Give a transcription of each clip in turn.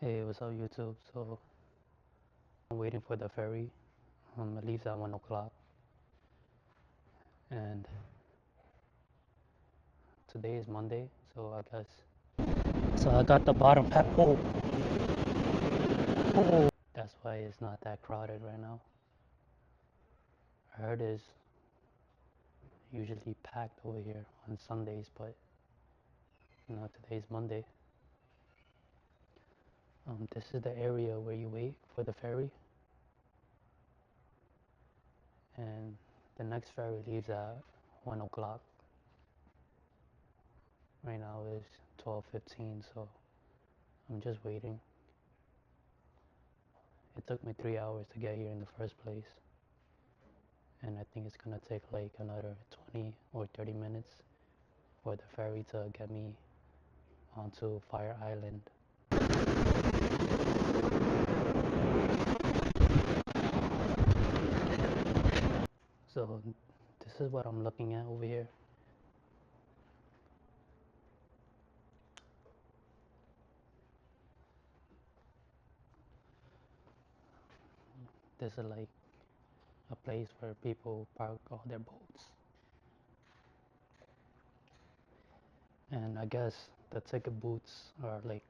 Hey, what's up, YouTube? So I'm waiting for the ferry. It leaves at 1 o'clock, and today is Monday, so I guess. So I got the bottom pack. That's why it's not that crowded right now. I heard it's usually packed over here on Sundays, but today's Monday. This is the area where you wait for the ferry, and the next ferry leaves at 1 o'clock. Right now it's 12:15, so I'm just waiting. It took me 3 hours to get here in the first place, and I think it's gonna take like another 20 or 30 minutes for the ferry to get me onto Fire Island. So this is what I'm looking at over here. This is like a place where people park all their boats, and I guess the ticket booths are like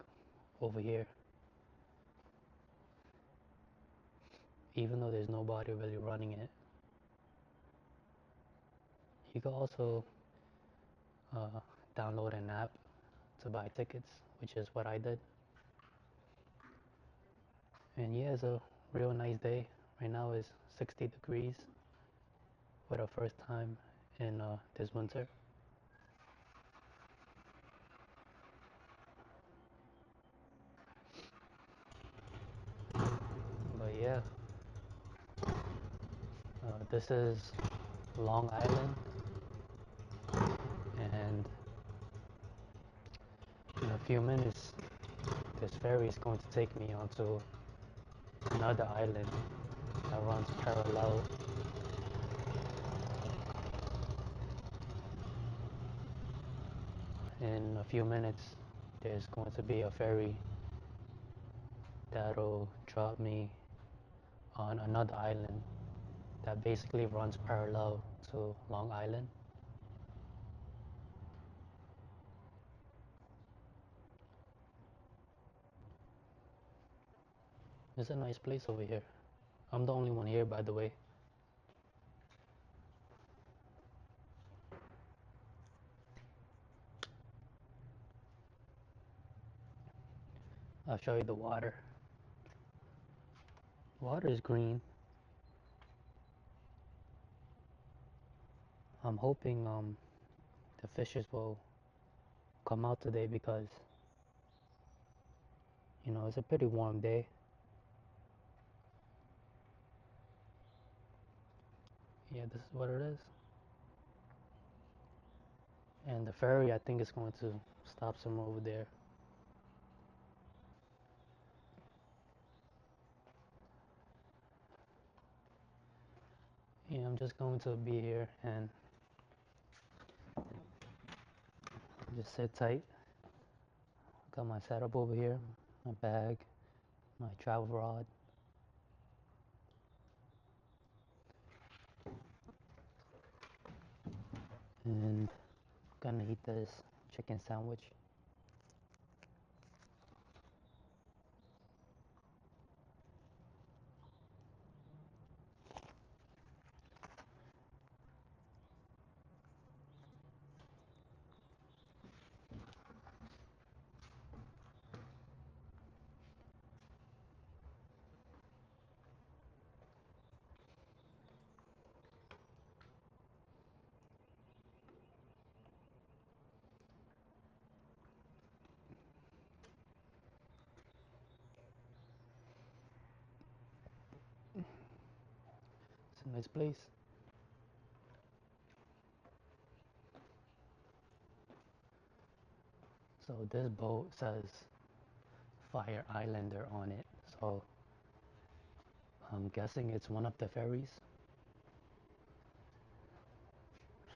over here, even though there's nobody really running it. You can also uh, download an app to buy tickets, which is what I did. And yeah, it's a real nice day. Right now it's 60 degrees for the first time in this winter. But yeah, this is Long Island, and in a few minutes, this ferry is going to take me onto another island that runs parallel. In a few minutes, there's going to be a ferry that'll drop me on another island that basically runs parallel to Long Island. It's a nice place over here. I'm the only one here, by the way. I'll show you the water. Water is green. I'm hoping the fishes will come out today because it's a pretty warm day. Yeah, this is what it is. And the ferry, I think, is going to stop somewhere over there. Yeah, I'm just going to be here and just sit tight. Got my setup over here, my bag, my travel rod, and gonna eat this chicken sandwich. It's a nice place. So this boat says Fire Islander on it. So I'm guessing it's one of the ferries.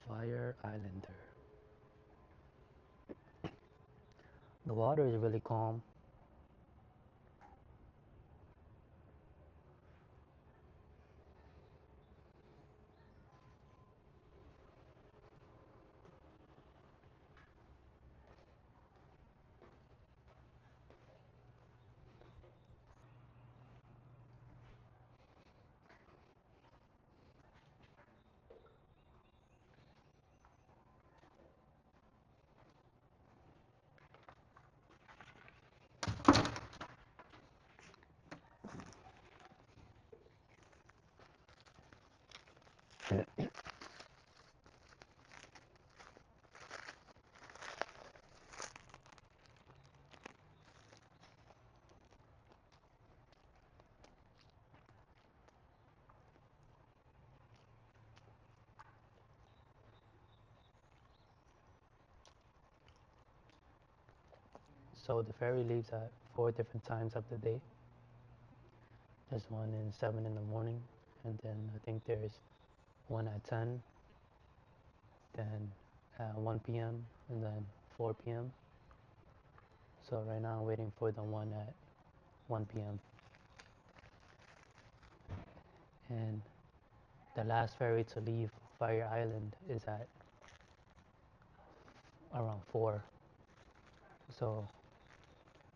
Fire Islander. The water is really calm. So the ferry leaves at 4 different times of the day. There's one in 7 in the morning, and then I think there's one at 10, then at 1 p.m., and then 4 p.m. So right now I'm waiting for the one at 1 p.m. And the last ferry to leave Fire Island is at around 4. So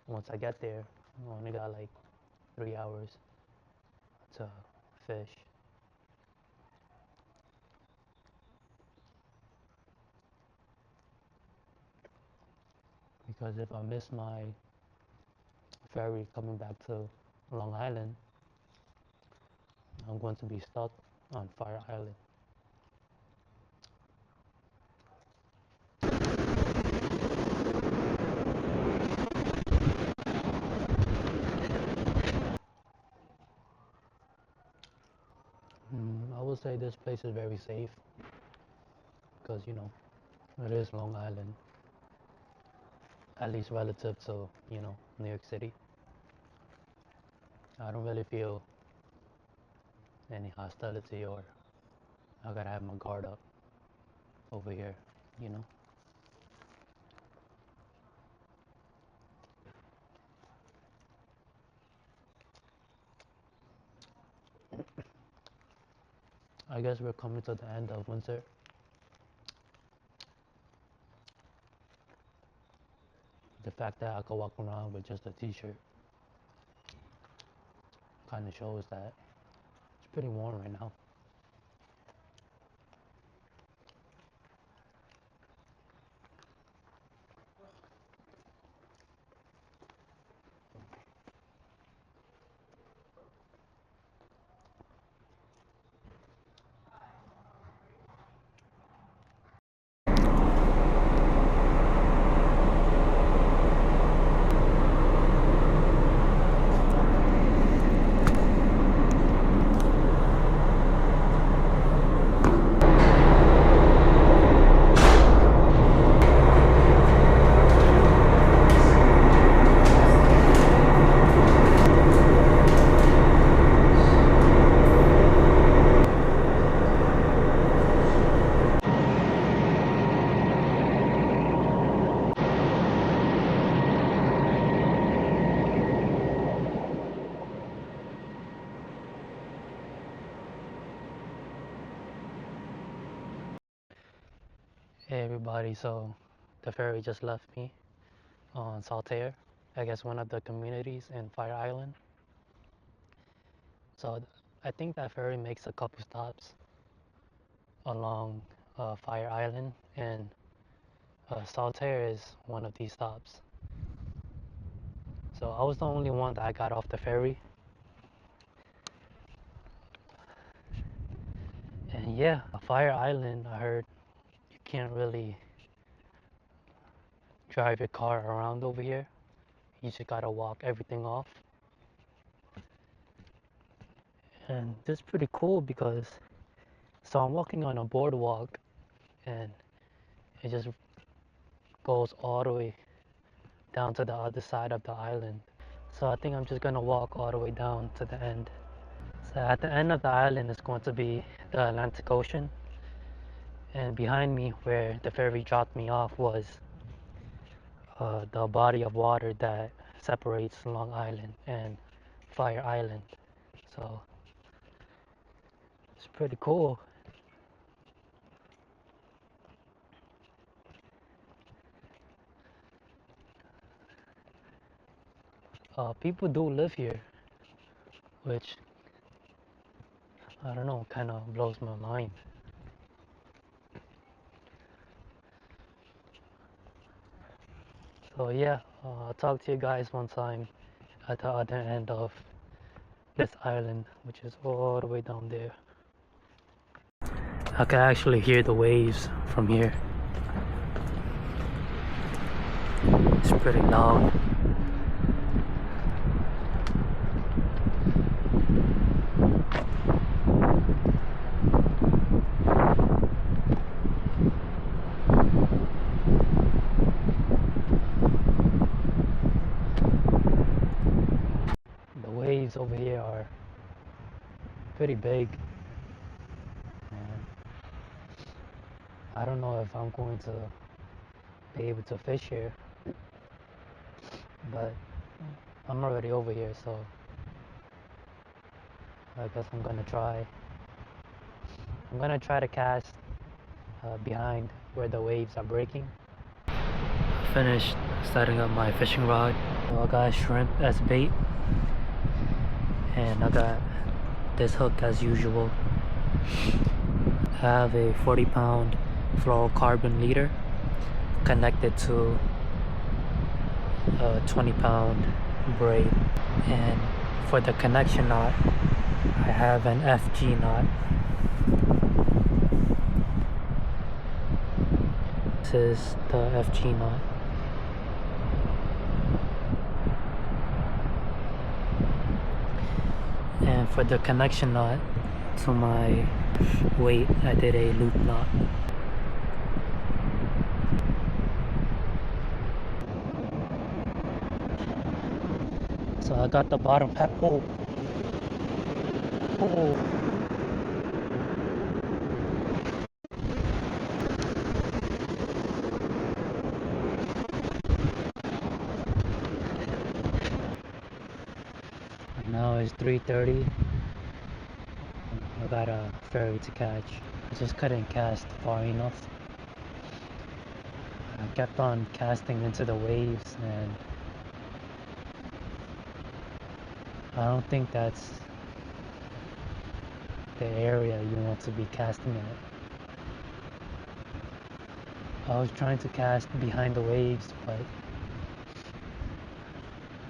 once I get there, I only got like 3 hours to fish. Because if I miss my ferry coming back to Long Island, I'm going to be stuck on Fire Island. I would say this place is very safe because, it is Long Island, at least relative to, New York City. I don't really feel any hostility or I gotta have my guard up over here, you know. I guess we're coming to the end of winter. The fact that I could walk around with just a t-shirt kind of shows that it's pretty warm right now. Hey everybody, so the ferry just left me on Saltaire, I guess one of the communities in Fire Island. So I think that ferry makes a couple stops along Fire Island, and Saltaire is one of these stops. So I was the only one that I got off the ferry. And yeah, Fire Island, I heard you can't really drive your car around over here. You just gotta walk everything off. And this is pretty cool because so I'm walking on a boardwalk and it just goes all the way down to the other side of the island. So I think I'm just gonna walk all the way down to the end. So at the end of the island is going to be the Atlantic Ocean. And behind me where the ferry dropped me off was the body of water that separates Long Island and Fire Island. So it's pretty cool. People do live here, which I don't know, kind of blows my mind. So yeah, I'll talk to you guys one time at the other end of this island, which is all the way down there. I can actually hear the waves from here. It's pretty loud. The waves over here are pretty big. And I don't know if I'm going to be able to fish here, but I'm already over here, so I guess I'm gonna try. I'm gonna try to cast behind where the waves are breaking. Finished setting up my fishing rod. So I got shrimp as bait, and I got this hook as usual. I have a 40-pound fluorocarbon leader connected to a 20-pound braid, and for the connection knot I have an FG knot. This is the FG knot. And for the connection knot to my weight, I did a loop knot. So I got the bottom half. Oh. Now it's 3:30. I got a ferry to catch. I just couldn't cast far enough. I kept on casting into the waves, and I don't think that's the area you want to be casting at. I was trying to cast behind the waves, but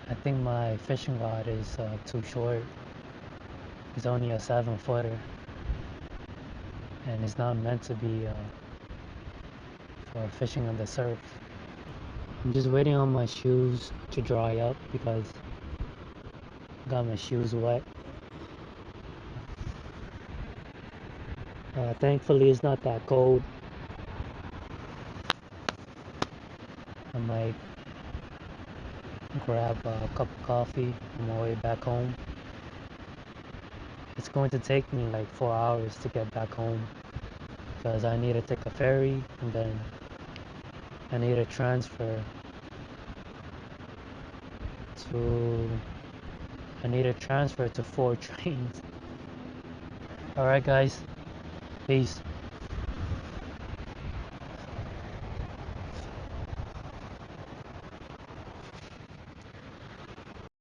I think my fishing rod is too short. It's only a 7-footer, and it's not meant to be for fishing on the surf. I'm just waiting on my shoes to dry up because I got my shoes wet. Thankfully it's not that cold. I might grab a cup of coffee on my way back home. It's going to take me like 4 hours to get back home because I need to take a ferry, and then I need to transfer to 4 trains. Alright guys, peace.